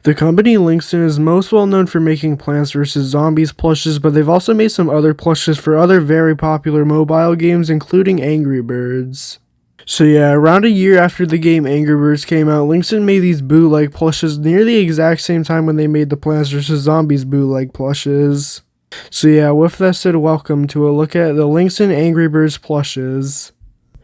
The company Linxin is most well known for making Plants vs. Zombies plushes, but they've also made some other plushes for other very popular mobile games, including Angry Birds. So yeah, around a year after the game Angry Birds came out, Linxin made these bootleg plushes near the exact same time when they made the Plants vs. Zombies bootleg plushes. So yeah, with that said, welcome to a look at the Linxin Angry Birds plushes.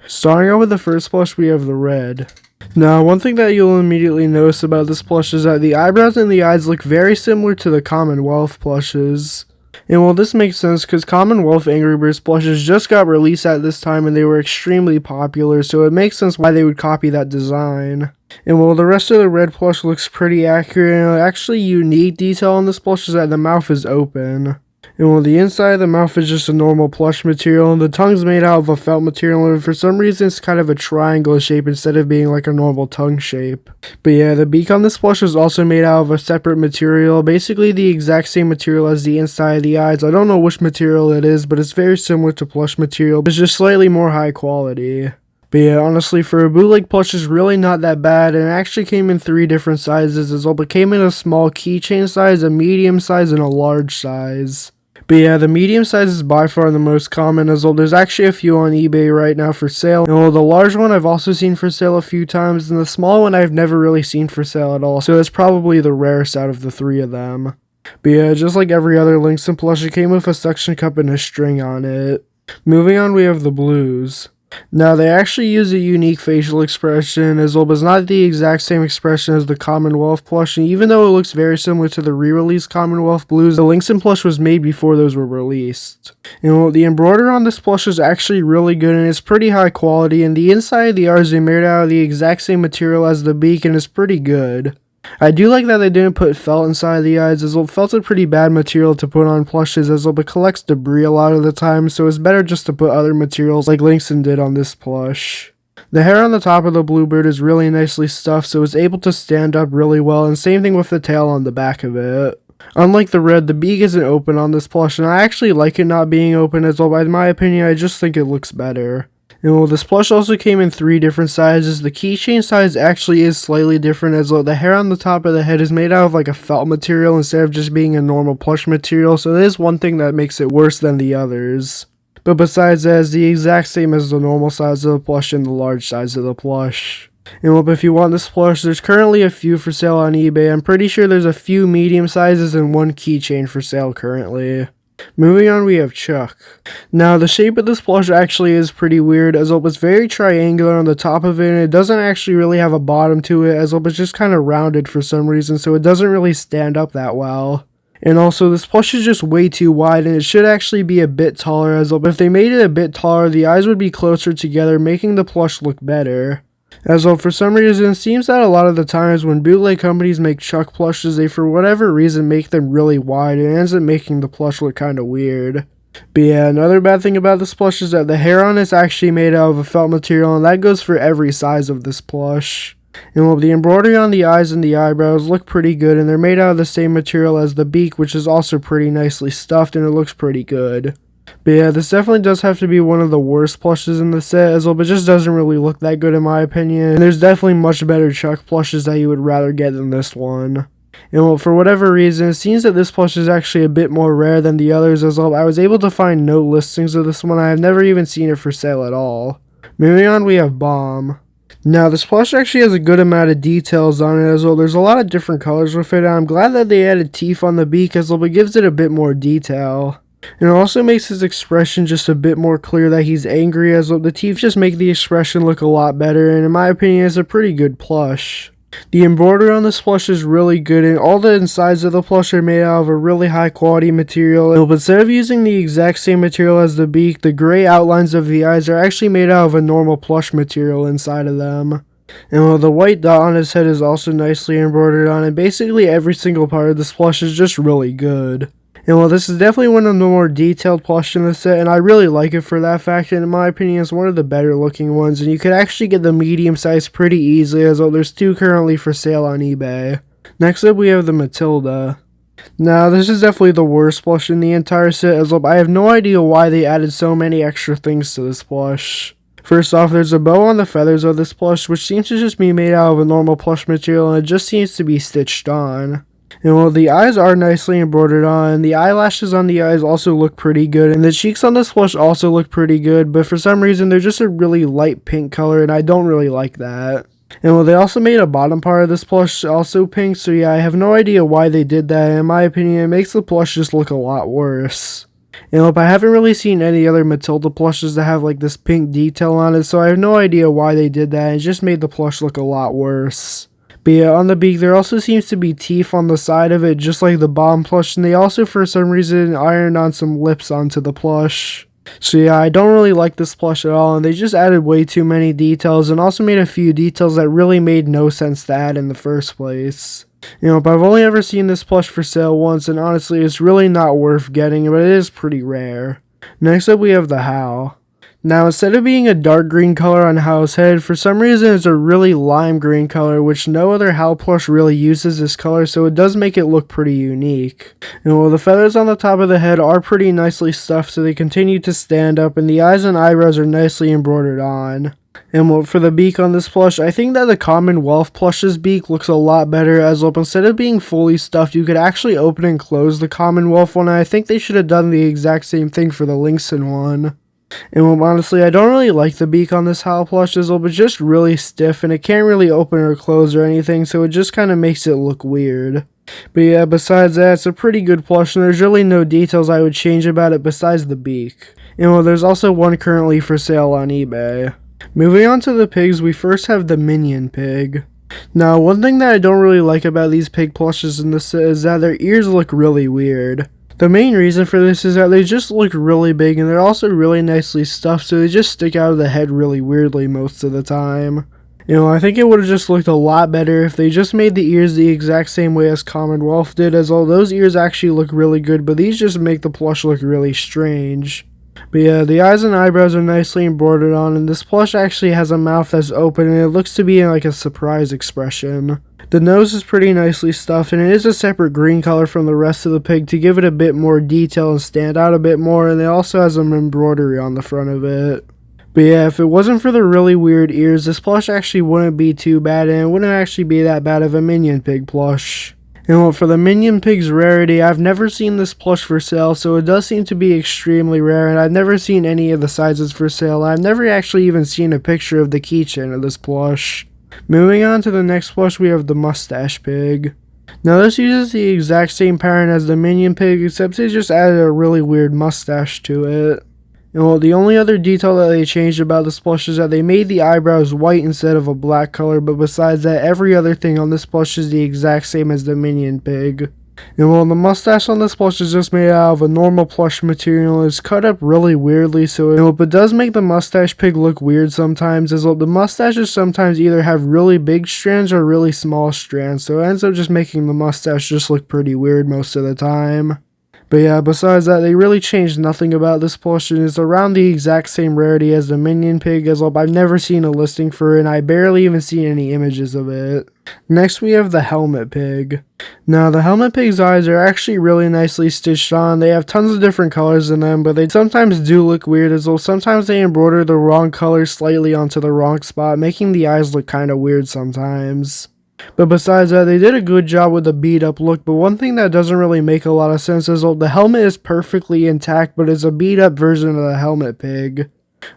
Starting out with the first plush, we have the red. Now, one thing that you'll immediately notice about this plush is that the eyebrows and the eyes look very similar to the Commonwealth plushes. And well, this makes sense because Commonwealth Angry Birds plushes just got released at this time and they were extremely popular, so it makes sense why they would copy that design. And well, the rest of the red plush looks pretty accurate, and actually unique detail on this plush is that the mouth is open. And well, the inside of the mouth is just a normal plush material, and the tongue's made out of a felt material, and for some reason it's kind of a triangle shape instead of being like a normal tongue shape. But yeah, the beak on this plush is also made out of a separate material, basically the exact same material as the inside of the eyes. I don't know which material it is, but it's very similar to plush material, it's just slightly more high quality. But yeah, honestly, for a bootleg plush, it's really not that bad, and it actually came in 3 different sizes as well. It came in a small keychain size, a medium size, and a large size. But yeah, the medium size is by far the most common, as well there's actually a few on eBay right now for sale. And well, the large one I've also seen for sale a few times, and the small one I've never really seen for sale at all, so it's probably the rarest out of the 3 of them. But yeah, just like every other Linxin plush, it came with a suction cup and a string on it. Moving on, we have the blues. Now, they actually use a unique facial expression as well, but it's not the exact same expression as the Commonwealth plush, and even though it looks very similar to the re-released Commonwealth blues, the Linxin plush was made before those were released. And well, the embroidery on this plush is actually really good, and it's pretty high quality, and the inside of the eyes are made out of the exact same material as the beak, and it's pretty good. I do like that they didn't put felt inside the eyes, as well felt's a pretty bad material to put on plushes, as well it collects debris a lot of the time, so it's better just to put other materials like Linxin did on this plush. The hair on the top of the bluebird is really nicely stuffed, so it's able to stand up really well, and same thing with the tail on the back of it. Unlike the red, the beak isn't open on this plush, and I actually like it not being open as well, but in my opinion I just think it looks better. And well, this plush also came in 3 different sizes. The keychain size actually is slightly different, as well the hair on the top of the head is made out of like a felt material instead of just being a normal plush material, so that is one thing that makes it worse than the others. But besides that, it's the exact same as the normal size of the plush and the large size of the plush. And well, if you want this plush, there's currently a few for sale on eBay. I'm pretty sure there's a few medium sizes and 1 keychain for sale currently. Moving on, we have Chuck. Now, the shape of this plush actually is pretty weird, as well it's very triangular on the top of it, and it doesn't actually really have a bottom to it, as well it's just kind of rounded for some reason, so it doesn't really stand up that well. And also, this plush is just way too wide, and it should actually be a bit taller as well, but if they made it a bit taller, the eyes would be closer together, making the plush look better. As well, for some reason, it seems that a lot of the times when bootleg companies make Chuck plushes, they for whatever reason make them really wide, and it ends up making the plush look kind of weird. But yeah, another bad thing about this plush is that the hair on it's actually made out of a felt material, and that goes for every size of this plush. And well, the embroidery on the eyes and the eyebrows look pretty good, and they're made out of the same material as the beak, which is also pretty nicely stuffed, and it looks pretty good. But yeah, this definitely does have to be one of the worst plushes in the set as well, but just doesn't really look that good in my opinion. And there's definitely much better Chuck plushes that you would rather get than this one. And well, for whatever reason, it seems that this plush is actually a bit more rare than the others as well. I was able to find no listings of this one. I have never even seen it for sale at all. Moving on, we have Bomb. Now, this plush actually has a good amount of details on it as well. There's a lot of different colors with it, and I'm glad that they added teeth on the beak as well, it gives it a bit more detail. And it also makes his expression just a bit more clear that he's angry, as well the teeth just make the expression look a lot better, and in my opinion it's a pretty good plush. The embroidery on this plush is really good, and all the insides of the plush are made out of a really high quality material, but instead of using the exact same material as the beak, the gray outlines of the eyes are actually made out of a normal plush material inside of them. And while the white dot on his head is also nicely embroidered on, and basically every single part of this plush is just really good. And well, this is definitely one of the more detailed plush in the set, and I really like it for that fact, and in my opinion it's one of the better looking ones, and you could actually get the medium size pretty easily, as well there's 2 currently for sale on eBay. Next up, we have the Matilda. Now, this is definitely the worst plush in the entire set, as well I have no idea why they added so many extra things to this plush. First off, there's a bow on the feathers of this plush, which seems to just be made out of a normal plush material, and it just seems to be stitched on. And while the eyes are nicely embroidered on, the eyelashes on the eyes also look pretty good, and the cheeks on this plush also look pretty good, but for some reason they're just a really light pink color, and I don't really like that. And well, they also made a bottom part of this plush also pink, so yeah, I have no idea why they did that. In my opinion, it makes the plush just look a lot worse. And look, I haven't really seen any other Matilda plushes that have like this pink detail on it, so I have no idea why they did that. It just made the plush look a lot worse. But yeah, on the beak, there also seems to be teeth on the side of it, just like the bottom plush, and they also for some reason ironed on some lips onto the plush. So yeah, I don't really like this plush at all, and they just added way too many details, and also made a few details that really made no sense to add in the first place. You know, but I've only ever seen this plush for sale once, and honestly, it's really not worth getting, but it is pretty rare. Next up, we have the Howl. Now, instead of being a dark green color on Howl's head, for some reason it's a really lime green color, which no other Howl plush really uses this color, so it does make it look pretty unique. And while the feathers on the top of the head are pretty nicely stuffed, so they continue to stand up, and the eyes and eyebrows are nicely embroidered on. And for the beak on this plush, I think that the Commonwealth plush's beak looks a lot better, as instead of being fully stuffed, you could actually open and close the Commonwealth one, and I think they should have done the exact same thing for the Linxin one. And honestly, I don't really like the beak on this Howl plush, it's just really stiff, and it can't really open or close or anything, so it just kind of makes it look weird. But yeah, besides that, it's a pretty good plush, and there's really no details I would change about it besides the beak. And well, there's also one currently for sale on eBay. Moving on to the pigs, we first have the Minion Pig. Now, one thing that I don't really like about these pig plushes in this set is that their ears look really weird. The main reason for this is that they just look really big, and they're also really nicely stuffed, so they just stick out of the head really weirdly most of the time. You know, I think it would have just looked a lot better if they just made the ears the exact same way as Commonwealth did, as all those ears actually look really good, but these just make the plush look really strange. But yeah, the eyes and eyebrows are nicely embroidered on, and this plush actually has a mouth that's open, and it looks to be in like a surprise expression. The nose is pretty nicely stuffed, and it is a separate green color from the rest of the pig to give it a bit more detail and stand out a bit more, and it also has some embroidery on the front of it. But yeah, if it wasn't for the really weird ears, this plush actually wouldn't be too bad, and it wouldn't actually be that bad of a Minion Pig plush. And well, for the Minion Pig's rarity, I've never seen this plush for sale, so it does seem to be extremely rare, and I've never seen any of the sizes for sale. I've never actually even seen a picture of the keychain of this plush. Moving on to the next plush, we have the Mustache Pig. Now this uses the exact same pattern as the Minion Pig, except they just added a really weird mustache to it. And well, the only other detail that they changed about this plush is that they made the eyebrows white instead of a black color, but besides that, every other thing on this plush is the exact same as the Minion Pig. And well, the mustache on this plush is just made out of a normal plush material, and it's cut up really weirdly, so it does make the mustache pig look weird sometimes, as well, the mustaches sometimes either have really big strands or really small strands, so it ends up just making the mustache just look pretty weird most of the time. But yeah, besides that, they really changed nothing about this plush, and it's around the exact same rarity as the Minion Pig, as well, I've never seen a listing for it, and I barely even seen any images of it. Next, we have the Helmet Pig. Now, the Helmet Pig's eyes are actually really nicely stitched on. They have tons of different colors in them, but they sometimes do look weird, as well, sometimes they embroider the wrong color slightly onto the wrong spot, making the eyes look kind of weird sometimes. But besides that, they did a good job with the beat up look, but one thing that doesn't really make a lot of sense is the helmet is perfectly intact, but it's a beat up version of the Helmet Pig.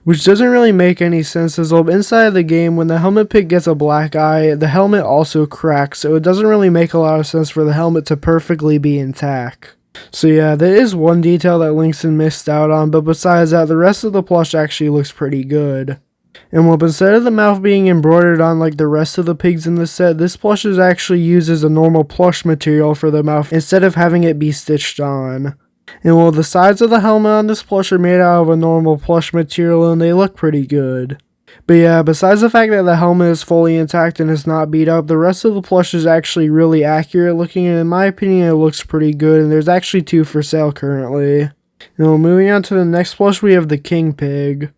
Which doesn't really make any sense, as inside of the game, when the Helmet Pig gets a black eye, the helmet also cracks, so it doesn't really make a lot of sense for the helmet to perfectly be intact. So yeah, there is one detail that Linxin missed out on, but besides that, the rest of the plush actually looks pretty good. And well, instead of the mouth being embroidered on like the rest of the pigs in the set, this plush is actually used as a normal plush material for the mouth instead of having it be stitched on. And well, the sides of the helmet on this plush are made out of a normal plush material, and they look pretty good. But yeah, besides the fact that the helmet is fully intact and is not beat up, the rest of the plush is actually really accurate looking, and in my opinion it looks pretty good, and there's actually two for sale currently. And well, moving on to the next plush, we have the King Pig.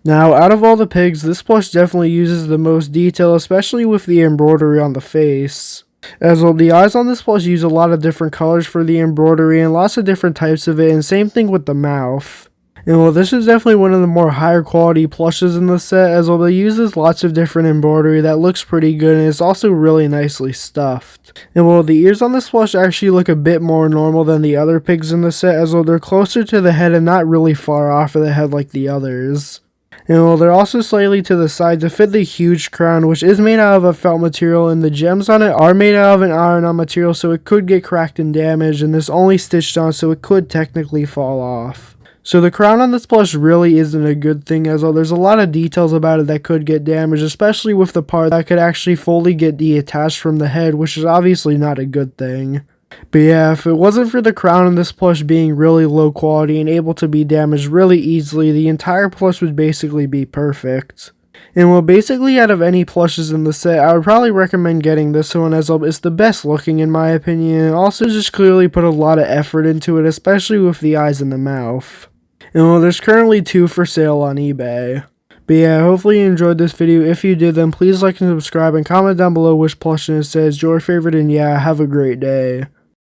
Now, out of all the pigs, this plush definitely uses the most detail, especially with the embroidery on the face. As well, the eyes on this plush use a lot of different colors for the embroidery and lots of different types of it, and same thing with the mouth. And well, this is definitely one of the more higher quality plushes in the set, as well it uses lots of different embroidery that looks pretty good, and it's also really nicely stuffed. And well, the ears on this plush actually look a bit more normal than the other pigs in the set, as well they're closer to the head and not really far off of the head like the others. And well, they're also slightly to the side to fit the huge crown, which is made out of a felt material, and the gems on it are made out of an iron-on material, so it could get cracked and damaged, and this only stitched on, so it could technically fall off. So the crown on this plush really isn't a good thing, as well there's a lot of details about it that could get damaged, especially with the part that could actually fully get detached from the head, which is obviously not a good thing. But yeah, if it wasn't for the crown on this plush being really low quality and able to be damaged really easily, the entire plush would basically be perfect. And well, basically out of any plushes in the set, I would probably recommend getting this one, as it's the best looking in my opinion, and also just clearly put a lot of effort into it, especially with the eyes and the mouth. And well, there's currently 2 for sale on eBay. But yeah, hopefully you enjoyed this video. If you did, then please like and subscribe and comment down below which plush it is your favorite, and yeah, have a great day.